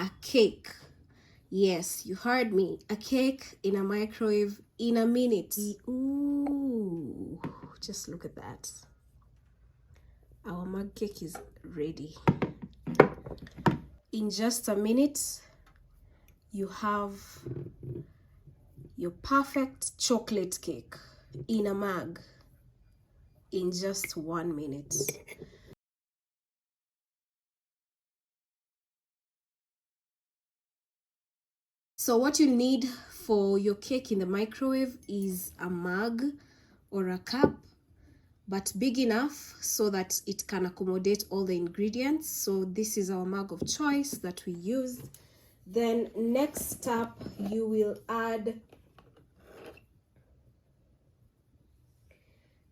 a cake. Yes, you heard me. A cake in a microwave in a minute. Ooh, just look at that. Our mug cake is ready. In just a minute, you have your perfect chocolate cake in a mug in just 1 minute. So what you need for your cake in the microwave is a mug or a cup, but big enough so that it can accommodate all the ingredients. So this is our mug of choice that we used. Then next up, you will add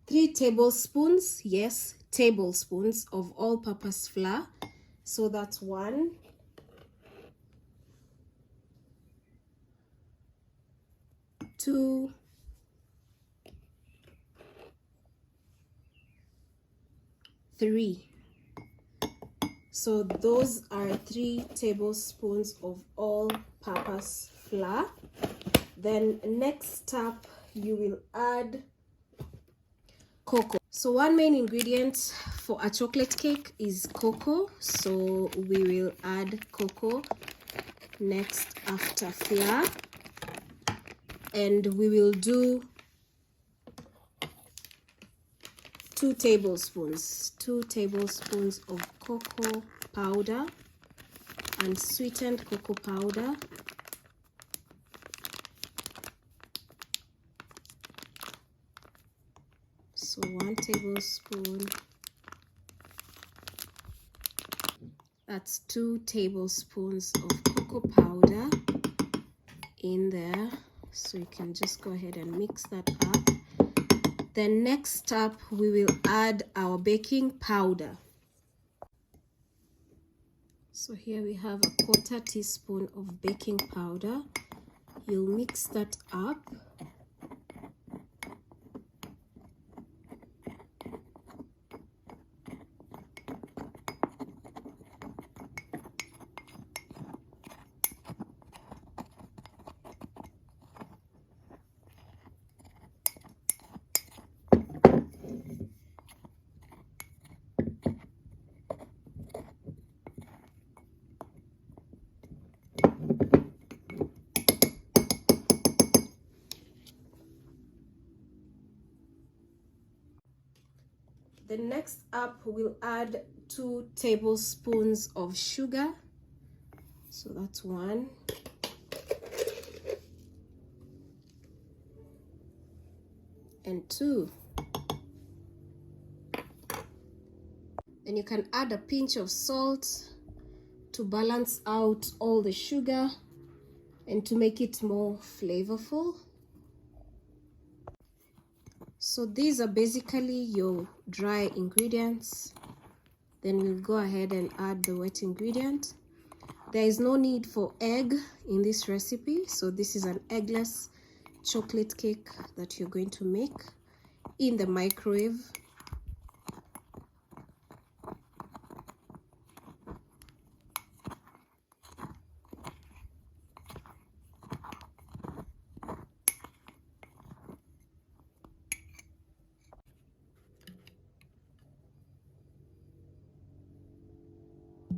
3 tablespoons, yes, tablespoons of all-purpose flour. So that's 1, 2, 3. So those are 3 tablespoons of all-purpose flour. Then next up, you will add cocoa. So one main ingredient for a chocolate cake is cocoa. So we will add cocoa next after flour. And we will do 2 tablespoons of cocoa powder, unsweetened cocoa powder. So 1 tablespoon, that's 2 tablespoons of cocoa powder in there. So you can just go ahead and mix that up. Then next up, we will add our baking powder. So here we have a 1/4 teaspoon of baking powder. You'll mix that up. Then next up, we'll add 2 tablespoons of sugar. So that's 1. And 2. Then you can add a pinch of salt to balance out all the sugar and to make it more flavorful. So these are basically your dry ingredients. Then we'll go ahead and add the wet ingredient. There is no need for egg in this recipe, so this is an eggless chocolate cake that you're going to make in the microwave.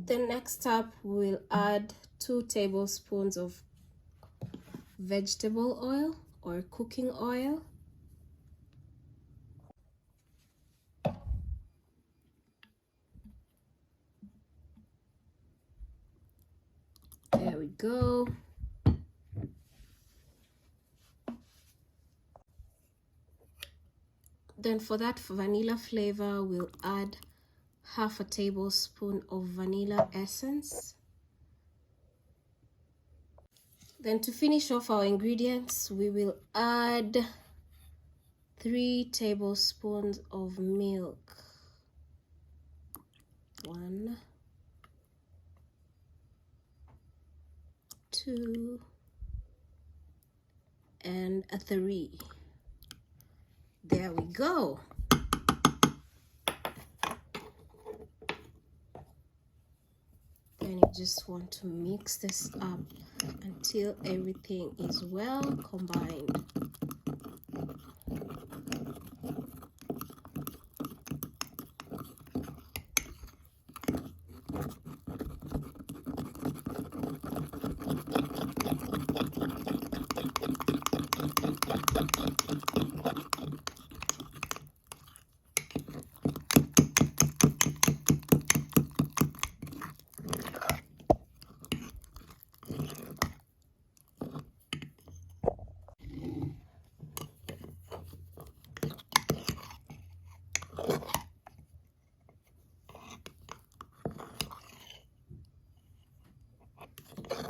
Then next up, we'll add 2 tablespoons of vegetable oil or cooking oil. There we go. Then for that vanilla flavor, we'll add 1/2 tablespoon of vanilla essence. Then to finish off our ingredients, we will add 3 tablespoons of milk. 1, 2, and 3. There we go. There and you just want to mix this up until everything is well combined.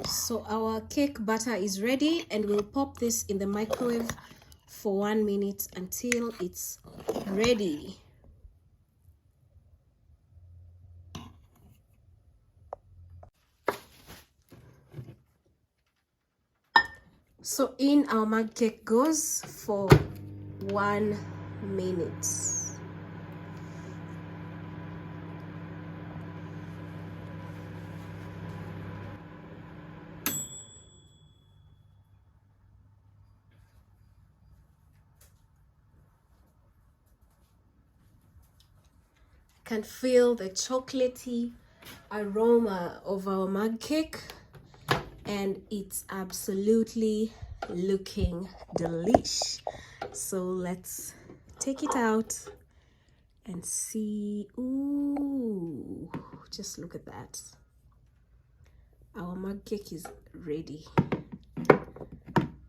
So our cake batter is ready, and we'll pop this in the microwave for 1 minute until it's ready. So in our mug cake goes for 1 minute. Can feel the chocolatey aroma of our mug cake, and it's absolutely looking delish. So let's take it out and see. Ooh, just look at that. Our mug cake is ready.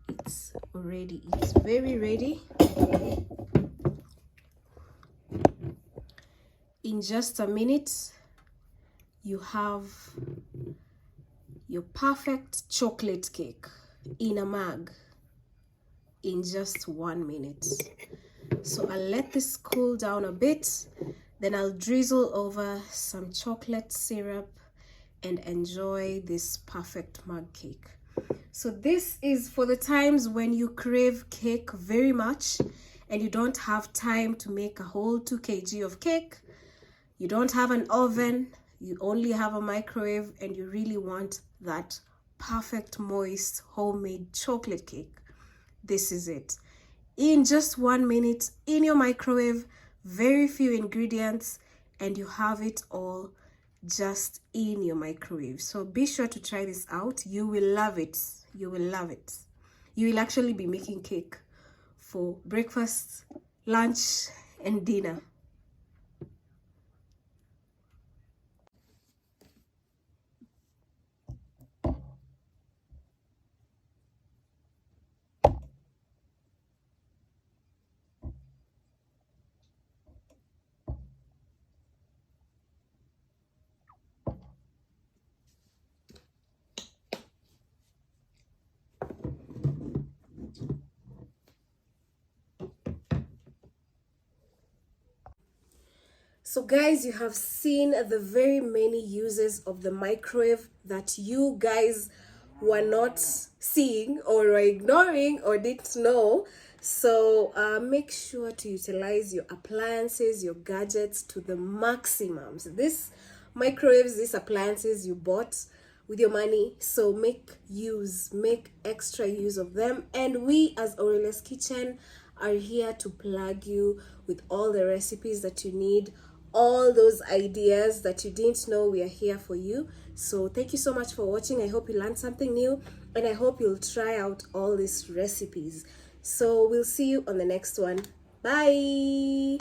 It's very ready. In just a minute, you have your perfect chocolate cake in a mug in just 1 minute. So I'll let this cool down a bit, then I'll drizzle over some chocolate syrup and enjoy this perfect mug cake. So this is for the times when you crave cake very much and you don't have time to make a whole 2 kg of cake. You don't have an oven, you only have a microwave, and you really want that perfect moist homemade chocolate cake. This is it. In just 1 minute in your microwave, very few ingredients, and you have it all just in your microwave. So be sure to try this out. You will love it. You will love it. You will actually be making cake for breakfast, lunch, and dinner. So guys, you have seen the very many uses of the microwave that you guys were not seeing or were ignoring or didn't know. So make sure to utilize your appliances, your gadgets to the maximum. So this microwaves, these appliances you bought with your money, so make extra use of them. And we as Aurelia's Kitchen are here to plug you with all the recipes that you need, all those ideas that you didn't know. We are here for you. So thank you so much for watching. I hope you learned something new, and I hope you'll try out all these recipes. So we'll see you on the next one. Bye.